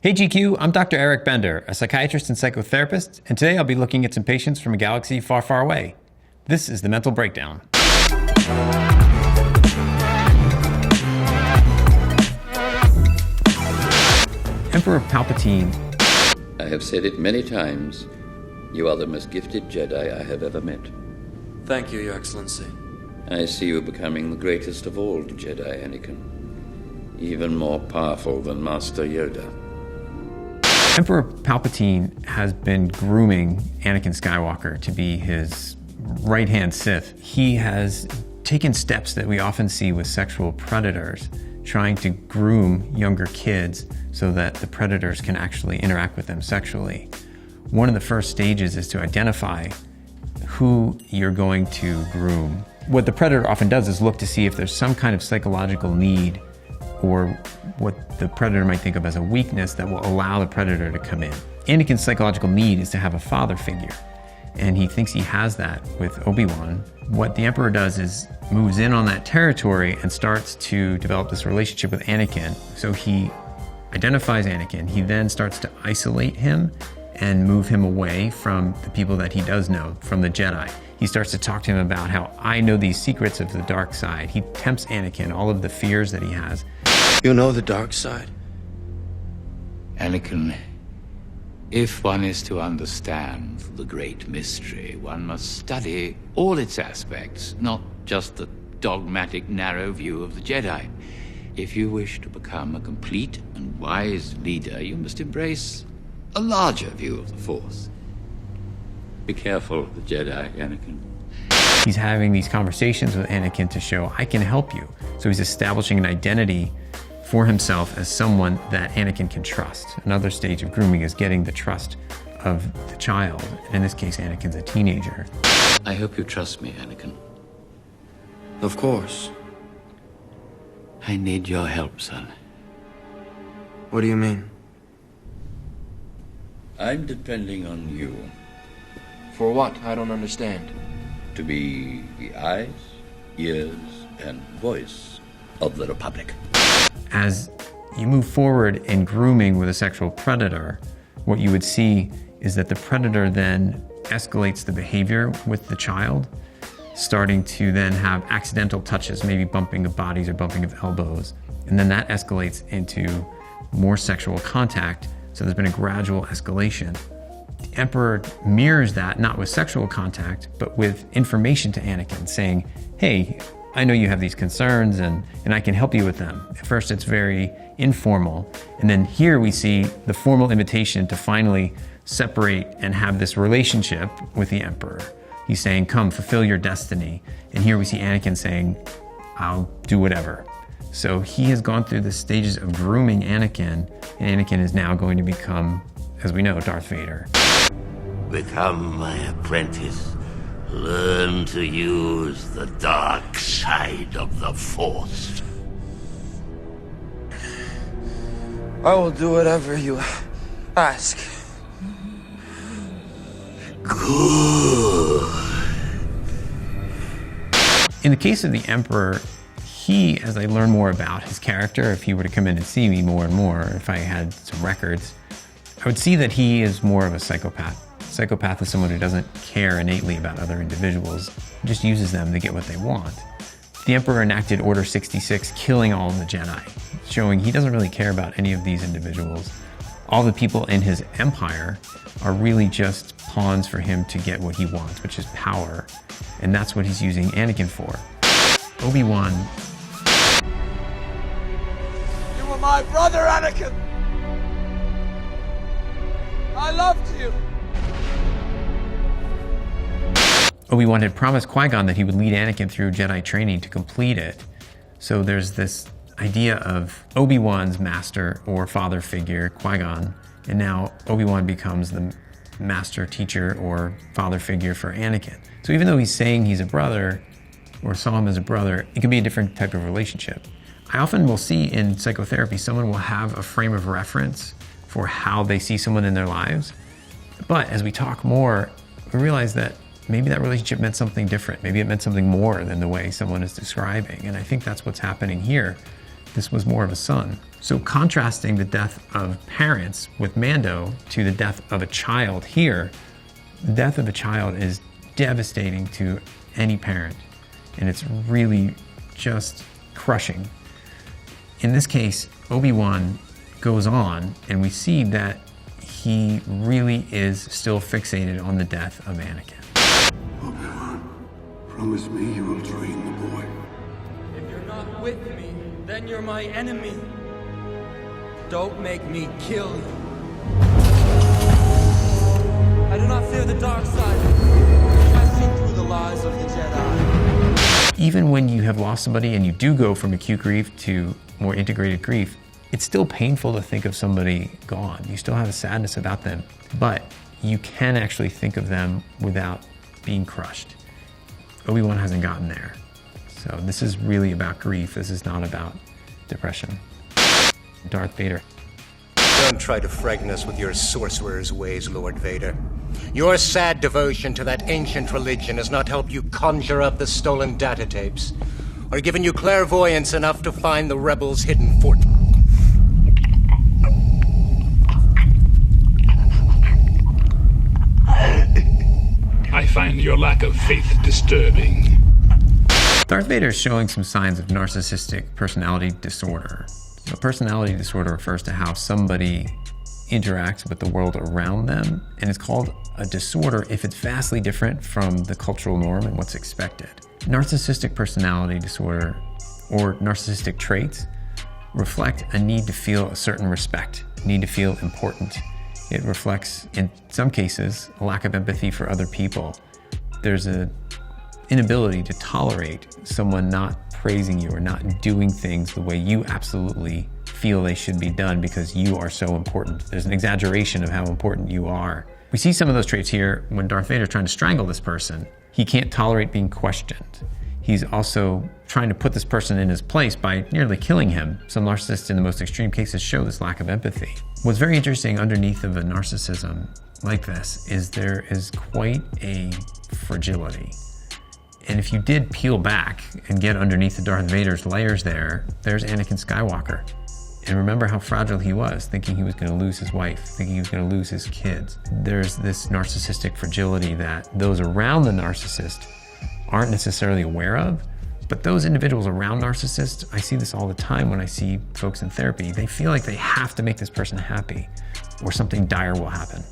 Hey GQ, I'm Dr. Eric Bender, a psychiatrist and psychotherapist, and today I'll be looking at some patients from a galaxy far, far away. This is the Mental Breakdown. Emperor Palpatine. I have said it many times. You are the most gifted Jedi I have ever met. Thank you, Your Excellency. I see you becoming the greatest of all Jedi, Anakin. Even more powerful than Master Yoda. Emperor Palpatine has been grooming Anakin Skywalker to be his right-hand Sith. He has taken steps that we often see with sexual predators, trying to groom younger kids so that the predators can actually interact with them sexually. One of the first stages is to identify who you're going to groom. What the predator often does is look to see if there's some kind of psychological need or what the predator might think of as a weakness that will allow the predator to come in. Anakin's psychological need is to have a father figure, and he thinks he has that with Obi-Wan. What the Emperor does is moves in on that territory and starts to develop this relationship with Anakin. So he identifies Anakin, he then starts to isolate him and move him away from the people that he does know, from the Jedi. He starts to talk to him about how I know these secrets of the dark side. He tempts Anakin, all of the fears that he has. You know the dark side? Anakin, if one is to understand the great mystery, one must study all its aspects, not just the dogmatic, narrow view of the Jedi. If you wish to become a complete and wise leader, you must embrace a larger view of the Force. Be careful of the Jedi, Anakin. He's having these conversations with Anakin to show, I can help you. So he's establishing an identity for himself as someone that Anakin can trust. Another stage of grooming is getting the trust of the child. And in this case, Anakin's a teenager. I hope you trust me, Anakin. Of course. I need your help, son. What do you mean? I'm depending on you For what? I don't understand. to be the eyes, ears, and voice of the Republic. As you move forward in grooming with a sexual predator, what you would see is that the predator then escalates the behavior with the child, starting to then have accidental touches, maybe bumping of bodies or bumping of elbows. And then that escalates into more sexual contact. So there's been a gradual escalation. The Emperor mirrors that, not with sexual contact, but with information to Anakin saying, hey, I know you have these concerns and I can help you with them. At first it's very informal. And then here we see the formal invitation to finally separate and have this relationship with the Emperor. He's saying, come, fulfill your destiny. And here we see Anakin saying, I'll do whatever. So he has gone through the stages of grooming Anakin, and Anakin is now going to become, as we know, Darth Vader. Become my apprentice. Learn to use the dark side of the Force. I will do whatever you ask. Good. In the case of the Emperor, he, as I learn more about his character, if he were to come in and see me more and more, if I had some records, I would see that he is more of a psychopath. Psychopath is someone who doesn't care innately about other individuals, just uses them to get what they want. The Emperor enacted Order 66, killing all of the Jedi, showing he doesn't really care about any of these individuals. All the people in his empire are really just pawns for him to get what he wants, which is power. And that's what he's using Anakin for. Obi-Wan. You were my brother, Anakin! I loved you! Obi-Wan had promised Qui-Gon that he would lead Anakin through Jedi training to complete it. So there's this idea of Obi-Wan's master or father figure, Qui-Gon, and now Obi-Wan becomes the master teacher or father figure for Anakin. So even though he's saying he's a brother or saw him as a brother, it can be a different type of relationship. I often will see in psychotherapy, someone will have a frame of reference for how they see someone in their lives. But as we talk more, we realize that maybe that relationship meant something different. Maybe it meant something more than the way someone is describing. And I think that's what's happening here. This was more of a son. So contrasting the death of parents with Mando to the death of a child here, the death of a child is devastating to any parent, and it's really just crushing. In this case, Obi-Wan goes on, and we see that he really is still fixated on the death of Anakin. Obi-Wan, promise me you will train the boy. If you're not with me, then you're my enemy. Don't make me kill you. I do not fear the dark side. I see through the lies of the Jedi. Even when you have lost somebody and you do go from acute grief to more integrated grief, it's still painful to think of somebody gone. You still have a sadness about them, but you can actually think of them without being crushed. Obi-Wan hasn't gotten there. So this is really about grief. This is not about depression. Darth Vader. Don't try to frighten us with your sorcerer's ways, Lord Vader. Your sad devotion to that ancient religion has not helped you conjure up the stolen data tapes, or given you clairvoyance enough to find the rebels' hidden fort. I find your lack of faith disturbing. Darth Vader is showing some signs of narcissistic personality disorder. A personality disorder refers to how somebody interacts with the world around them, and it's called a disorder if it's vastly different from the cultural norm and what's expected. Narcissistic personality disorder, or narcissistic traits, reflect a need to feel a certain respect, a need to feel important. It reflects, in some cases, a lack of empathy for other people. There's an inability to tolerate someone not praising you or not doing things the way you absolutely feel they should be done because you are so important. There's an exaggeration of how important you are. We see some of those traits here when Darth Vader is trying to strangle this person. He can't tolerate being questioned. He's also trying to put this person in his place by nearly killing him. Some narcissists in the most extreme cases show this lack of empathy. What's very interesting underneath of a narcissism like this is there is quite a fragility. And if you did peel back and get underneath the Darth Vader's layers there's Anakin Skywalker. And remember how fragile he was, thinking he was going to lose his wife, thinking he was going to lose his kids. There's this narcissistic fragility that those around the narcissist aren't necessarily aware of, but those individuals around narcissists, I see this all the time when I see folks in therapy, they feel like they have to make this person happy or something dire will happen.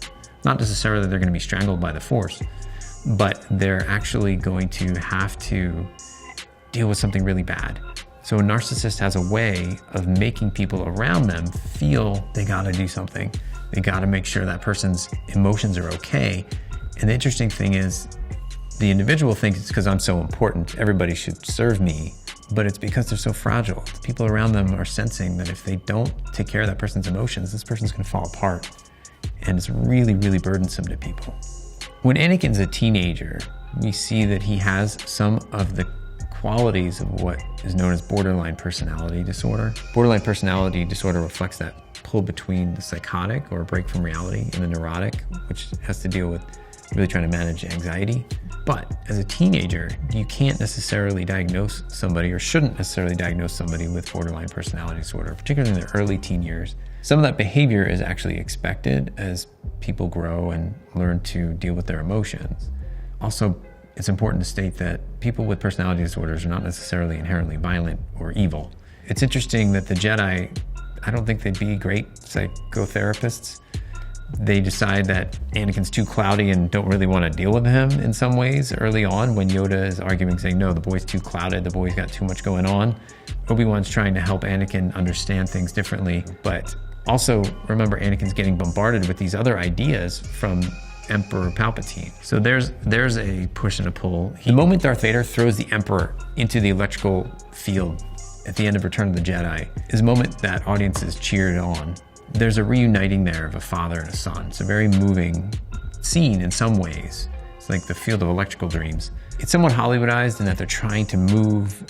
Not necessarily they're going to be strangled by the Force, but they're actually going to have to deal with something really bad. So a narcissist has a way of making people around them feel they gotta do something. They gotta make sure that person's emotions are okay. And the interesting thing is, the individual thinks it's because I'm so important, everybody should serve me, but it's because they're so fragile. The people around them are sensing that if they don't take care of that person's emotions, this person's gonna fall apart. And it's really, really burdensome to people. When Anakin's a teenager, we see that he has some of the qualities of what is known as borderline personality disorder. Borderline personality disorder reflects that pull between the psychotic or a break from reality and the neurotic, which has to deal with really trying to manage anxiety. But as a teenager, you can't necessarily diagnose somebody or shouldn't necessarily diagnose somebody with borderline personality disorder, particularly in their early teen years. Some of that behavior is actually expected as people grow and learn to deal with their emotions. Also, it's important to state that people with personality disorders are not necessarily inherently violent or evil. It's interesting that the Jedi, I don't think they'd be great psychotherapists. They decide that Anakin's too cloudy and don't really want to deal with him in some ways early on when Yoda is arguing, saying, no, the boy's too clouded, the boy's got too much going on. Obi-Wan's trying to help Anakin understand things differently, but also remember Anakin's getting bombarded with these other ideas from Emperor Palpatine. So there's a push and a pull. The moment Darth Vader throws the Emperor into the electrical field at the end of Return of the Jedi is a moment that audiences cheered on. There's a reuniting there of a father and a son. It's a very moving scene in some ways. It's like the field of electrical dreams. It's somewhat Hollywoodized in that they're trying to move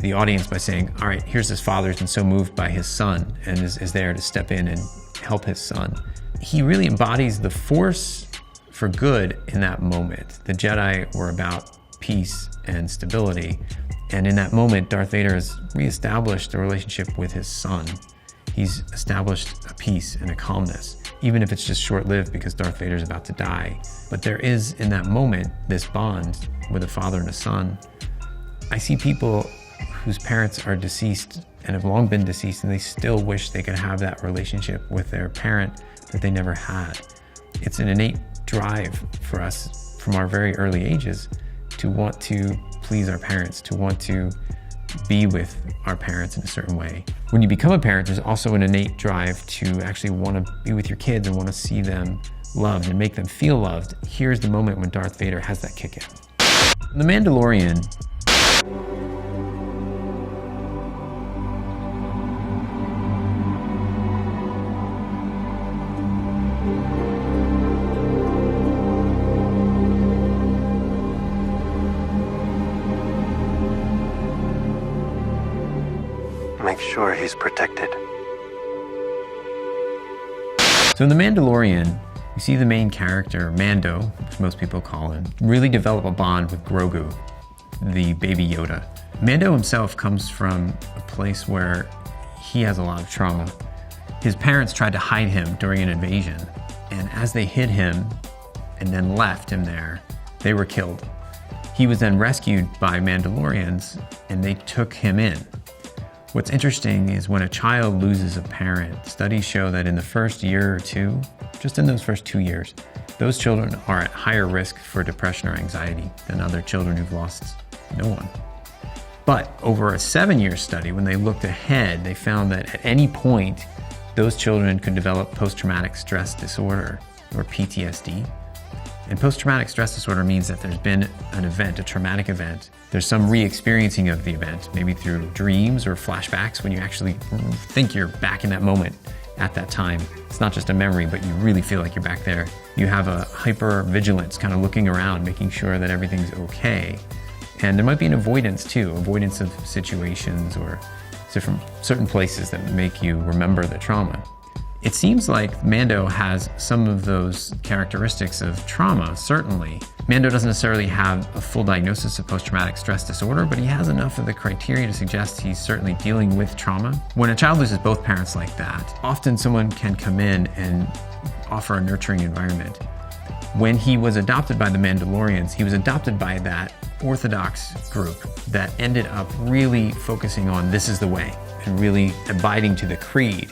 the audience by saying, all right, here's this father who's been so moved by his son and is there to step in and help his son. He really embodies the Force for good in that moment. The Jedi were about peace and stability. And in that moment, Darth Vader has reestablished a relationship with his son. he's established a peace and a calmness, even if it's just short-lived because Darth Vader's about to die. But there is, in that moment, this bond with a father and a son. I see people whose parents are deceased and have long been deceased, and they still wish they could have that relationship with their parent that they never had. It's an innate drive for us from our very early ages to want to please our parents, to want to be with our parents in a certain way. When you become a parent, there's also an innate drive to actually want to be with your kids and want to see them loved and make them feel loved. Here's the moment when Darth Vader has that kick in. The Mandalorian make sure he's protected. So in The Mandalorian, you see the main character, Mando, which most people call him, really develop a bond with Grogu, the Baby Yoda. Mando himself comes from a place where he has a lot of trauma. His parents tried to hide him during an invasion, and as they hid him and then left him there, they were killed. He was then rescued by Mandalorians, and they took him in. What's interesting is when a child loses a parent, studies show that in the first year or two, just in those first 2 years, those children are at higher risk for depression or anxiety than other children who've lost no one. But over a 7-year study, when they looked ahead, they found that at any point, those children could develop post-traumatic stress disorder, or PTSD. And post-traumatic stress disorder means that there's been an event, a traumatic event. There's some re-experiencing of the event, maybe through dreams or flashbacks when you actually think you're back in that moment at that time. It's not just a memory, but you really feel like you're back there. You have a hyper-vigilance, kind of looking around, making sure that everything's okay. And there might be an avoidance too, avoidance of situations or certain places that make you remember the trauma. It seems like Mando has some of those characteristics of trauma, certainly. Mando doesn't necessarily have a full diagnosis of post-traumatic stress disorder, but he has enough of the criteria to suggest he's certainly dealing with trauma. When a child loses both parents like that, often someone can come in and offer a nurturing environment. When he was adopted by the Mandalorians, he was adopted by that Orthodox group that ended up really focusing on this is the way and really abiding to the creed.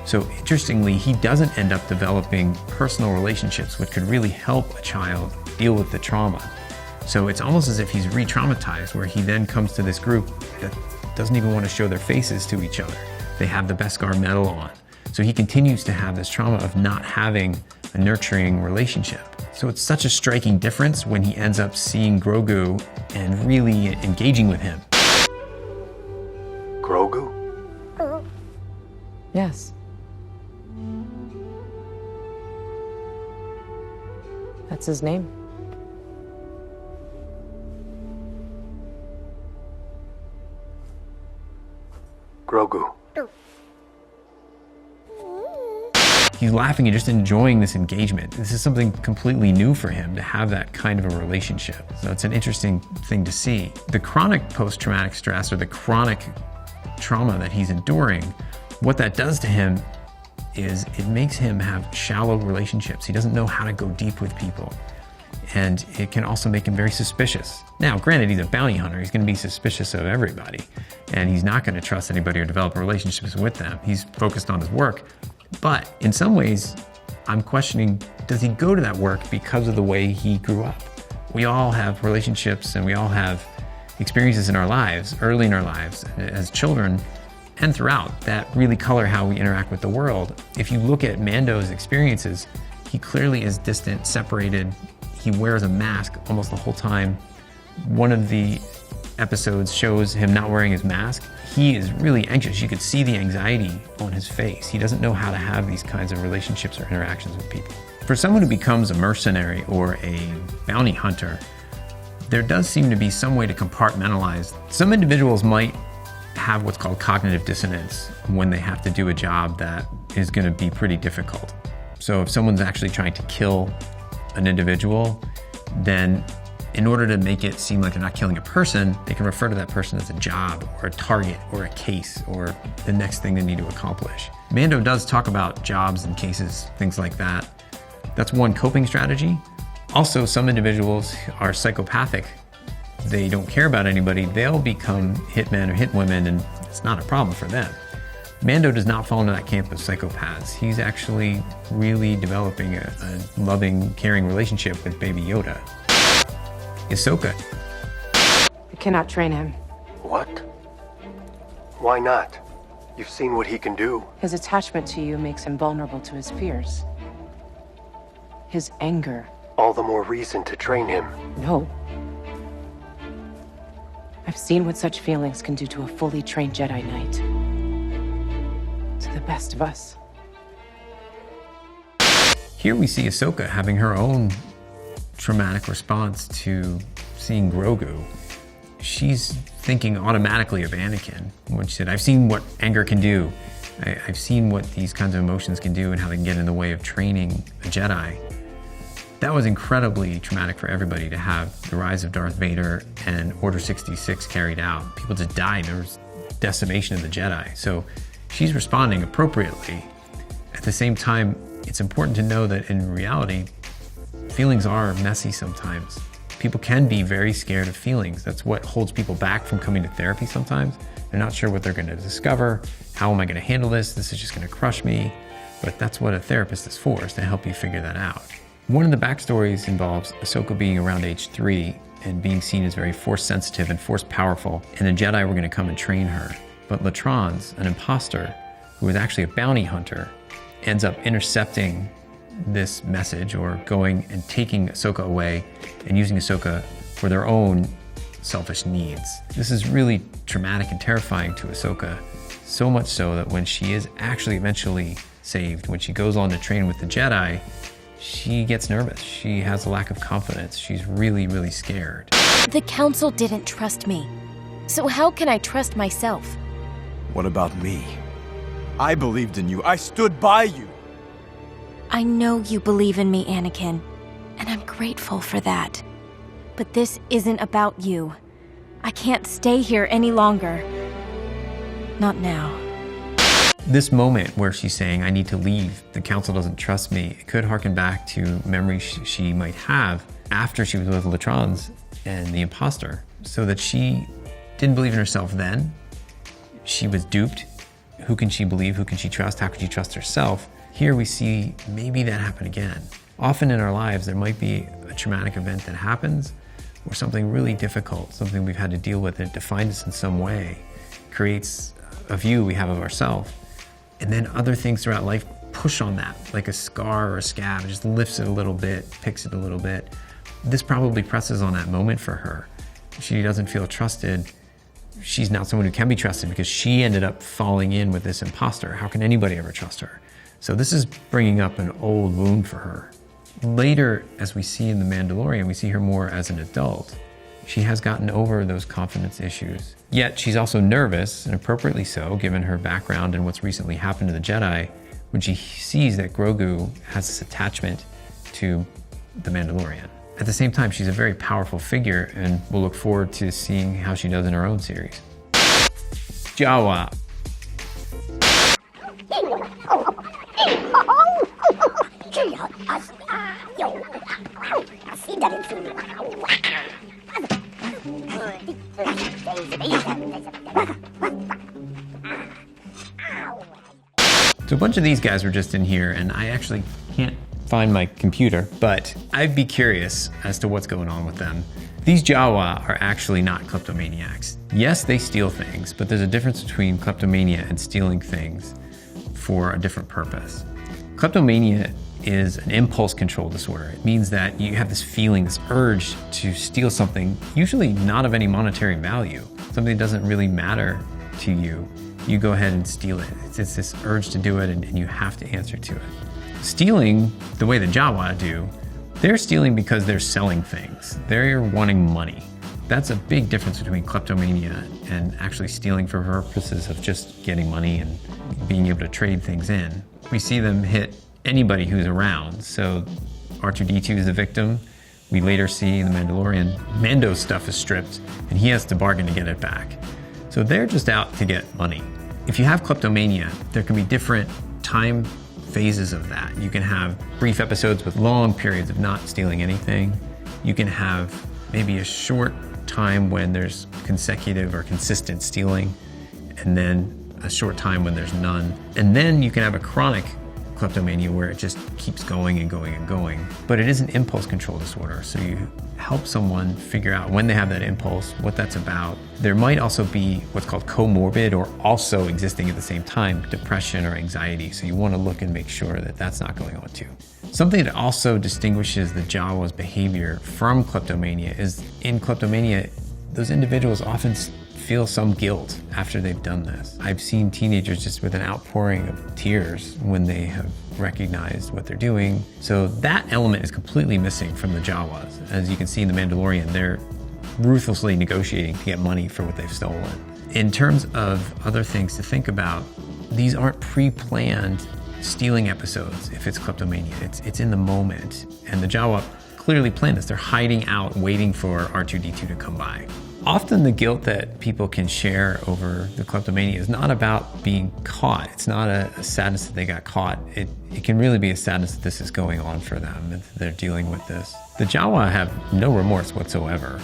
So interestingly, he doesn't end up developing personal relationships, which could really help a child deal with the trauma. So it's almost as if he's re-traumatized, where he then comes to this group that doesn't even want to show their faces to each other. They have the Beskar medal on. So he continues to have this trauma of not having a nurturing relationship. So it's such a striking difference when he ends up seeing Grogu and really engaging with him. Grogu? Yes. That's his name. Grogu. He's laughing and just enjoying this engagement. This is something completely new for him to have that kind of a relationship. So it's an interesting thing to see. The chronic post-traumatic stress or the chronic trauma that he's enduring, what that does to him is it makes him have shallow relationships. He doesn't know how to go deep with people. And it can also make him very suspicious. Now, granted, he's a bounty hunter. He's going to be suspicious of everybody. And he's not going to trust anybody or develop relationships with them. He's focused on his work. But in some ways, I'm questioning, does he go to that work because of the way he grew up? We all have relationships and we all have experiences in our lives, early in our lives, as children, and throughout, that really color how we interact with the world. If you look at Mando's experiences, he clearly is distant, separated. He wears a mask almost the whole time. One of the episodes shows him not wearing his mask. He is really anxious. You could see the anxiety on his face. He doesn't know how to have these kinds of relationships or interactions with people. For someone who becomes a mercenary or a bounty hunter, there does seem to be some way to compartmentalize. Some individuals might have what's called cognitive dissonance when they have to do a job that is going to be pretty difficult. So if someone's actually trying to kill an individual, then In order to make it seem like they're not killing a person, they can refer to that person as a job or a target or a case or the next thing they need to accomplish. Mando does talk about jobs and cases, things like that. That's one coping strategy. Also, some individuals are psychopathic. They don't care about anybody. They'll become hitmen or hitwomen, and it's not a problem for them. Mando does not fall into that camp of psychopaths. He's actually really developing a loving, caring relationship with Baby Yoda. Ahsoka. You cannot train him. What? Why not? You've seen what he can do. His attachment to you makes him vulnerable to his fears. His anger. All the more reason to train him. No. I've seen what such feelings can do to a fully trained Jedi Knight. To the best of us. Here we see Ahsoka having her own traumatic response to seeing Grogu. She's thinking automatically of Anakin when she said, I've seen what anger can do. I've seen what these kinds of emotions can do and how they can get in the way of training a Jedi. That was incredibly traumatic for everybody to have the rise of Darth Vader and Order 66 carried out. People just died. There was decimation of the Jedi. So she's responding appropriately. At the same time, it's important to know that in reality, feelings are messy sometimes. People can be very scared of feelings. That's what holds people back from coming to therapy sometimes. They're not sure what they're going to discover. How am I going to handle this? This is just going to crush me. But that's what a therapist is for, is to help you figure that out. One of the backstories involves Ahsoka being around age 3 and being seen as very force sensitive and force powerful, and the Jedi were going to come and train her. But Latrans, an imposter who is actually a bounty hunter, ends up intercepting this message or going and taking Ahsoka away and using Ahsoka for their own selfish needs. This is really traumatic and terrifying to Ahsoka, so much so that when she is actually eventually saved, when she goes on to train with the Jedi, she gets nervous. She has a lack of confidence. She's really, really scared. The Council didn't trust me. So how can I trust myself? What about me? I believed in you. I stood by you. I know you believe in me, Anakin, and I'm grateful for that. But this isn't about you. I can't stay here any longer. Not now. This moment where she's saying, I need to leave, the Council doesn't trust me, it could harken back to memories she might have after she was with Latrans and the imposter, so that she didn't believe in herself then. She was duped. Who can she believe? Who can she trust? How can she trust herself? Here we see maybe that happen again. Often in our lives, there might be a traumatic event that happens or something really difficult, something we've had to deal with that defines us in some way, creates a view we have of ourselves. And then other things throughout life push on that, like a scar or a scab. It just lifts it a little bit, picks it a little bit. This probably presses on that moment for her. She doesn't feel trusted. She's not someone who can be trusted because she ended up falling in with this imposter. How can anybody ever trust her? So this is bringing up an old wound for her. Later, as we see in The Mandalorian, we see her more as an adult. She has gotten over those confidence issues. Yet she's also nervous, and appropriately so, given her background and what's recently happened to the Jedi, when she sees that Grogu has this attachment to the Mandalorian. At the same time, she's a very powerful figure, and we'll look forward to seeing how she does in her own series. Jawa. So a bunch of these guys were just in here, and I actually can't find my computer, but I'd be curious as to what's going on with them. These Jawa are actually not kleptomaniacs. Yes, they steal things, but there's a difference between kleptomania and stealing things for a different purpose. Kleptomania is an impulse control disorder. It means that you have this feeling, this urge to steal something, usually not of any monetary value, something that doesn't really matter to you. You go ahead and steal it. It's this urge to do it, and you have to answer to it. Stealing, the way the Jawa do, they're stealing because they're selling things. They're wanting money. That's a big difference between kleptomania and actually stealing for purposes of just getting money and being able to trade things in. We see them hit anybody who's around. So R2-D2 is the victim. We later see in The Mandalorian, Mando's stuff is stripped and he has to bargain to get it back. So they're just out to get money. If you have kleptomania, there can be different time phases of that. You can have brief episodes with long periods of not stealing anything. You can have maybe a short time when there's consecutive or consistent stealing, and then a short time when there's none. And then you can have a chronic kleptomania where it just keeps going and going and going. But it is an impulse control disorder, so you help someone figure out when they have that impulse, what that's about. There might also be what's called comorbid, or also existing at the same time, depression or anxiety. So you want to look and make sure that that's not going on too. Something that also distinguishes the Jawa's behavior from kleptomania is in kleptomania, those individuals often feel some guilt after they've done this. I've seen teenagers just with an outpouring of tears when they have recognized what they're doing. So that element is completely missing from the Jawas. As you can see in The Mandalorian, they're ruthlessly negotiating to get money for what they've stolen. In terms of other things to think about, these aren't pre-planned stealing episodes if it's kleptomania. It's in the moment. And the Jawa clearly planned this. They're hiding out, waiting for R2-D2 to come by. Often the guilt that people can share over the kleptomania is not about being caught. It's not a sadness that they got caught. It can really be a sadness that this is going on for them, that they're dealing with this. The Jawa have no remorse whatsoever.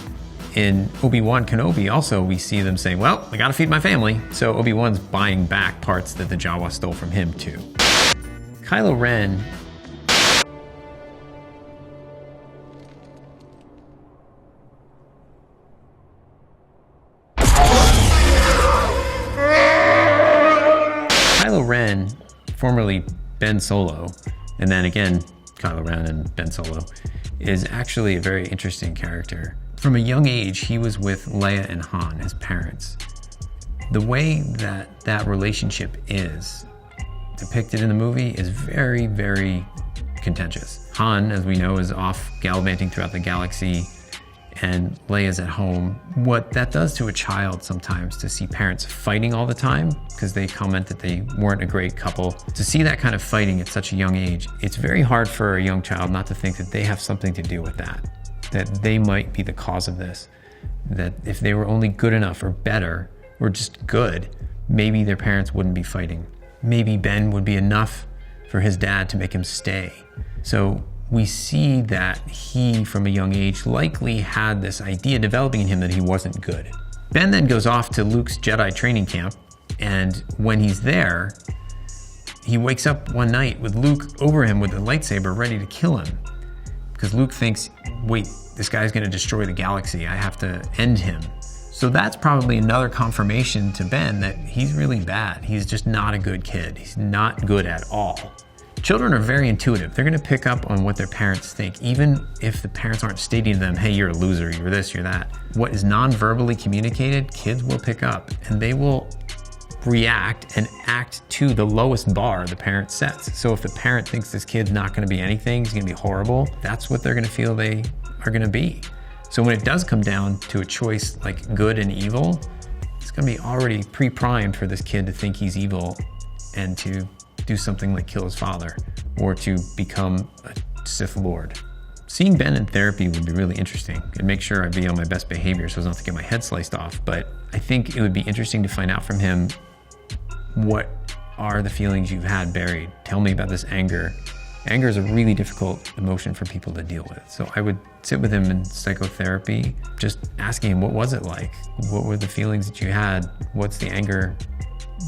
In Obi-Wan Kenobi also, we see them saying, well, I gotta feed my family. So Obi-Wan's buying back parts that the Jawa stole from him too. Kylo Ren formerly Ben Solo, and then again Kylo Ren and Ben Solo, is actually a very interesting character. From a young age, he was with Leia and Han, his parents. The way that that relationship is depicted in the movie is very, very contentious. Han, as we know, is off gallivanting throughout the galaxy, and Leia's at home. What that does to a child sometimes, to see parents fighting all the time because they comment that they weren't a great couple, to see that kind of fighting at such a young age, it's very hard for a young child not to think that they have something to do with that they might be the cause of this, that if they were only good enough or better or just good, maybe their parents wouldn't be fighting. Maybe Ben would be enough for his dad to make him stay. So we see that he, from a young age, likely had this idea developing in him that he wasn't good. Ben then goes off to Luke's Jedi training camp, and when he's there, he wakes up one night with Luke over him with a lightsaber ready to kill him. Because Luke thinks, wait, this guy's gonna destroy the galaxy, I have to end him. So that's probably another confirmation to Ben that he's really bad. He's just not a good kid. He's not good at all. Children are very intuitive. They're gonna pick up on what their parents think, even if the parents aren't stating to them, hey, you're a loser, you're this, you're that. What is non-verbally communicated, kids will pick up, and they will react and act to the lowest bar the parent sets. So if the parent thinks this kid's not gonna be anything, he's gonna be horrible, that's what they're gonna feel they are gonna be. So when it does come down to a choice like good and evil, it's gonna be already pre-primed for this kid to think he's evil and to do something like kill his father or to become a Sith Lord. Seeing Ben in therapy would be really interesting and make sure I'd be on my best behavior so as not to get my head sliced off. But I think it would be interesting to find out from him, what are the feelings you've had buried? Tell me about this anger. Anger is a really difficult emotion for people to deal with. So I would sit with him in psychotherapy, just asking him, what was it like? What were the feelings that you had? What's the anger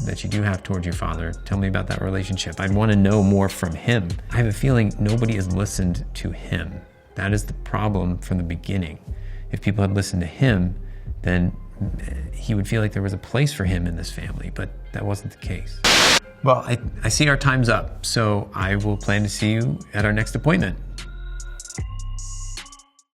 that you do have towards your father? Tell me about that relationship. I'd want to know more from him. I have a feeling nobody has listened to him. That is the problem from the beginning. If people had listened to him, then he would feel like there was a place for him in this family, but that wasn't the case. Well, I see our time's up, so I will plan to see you at our next appointment.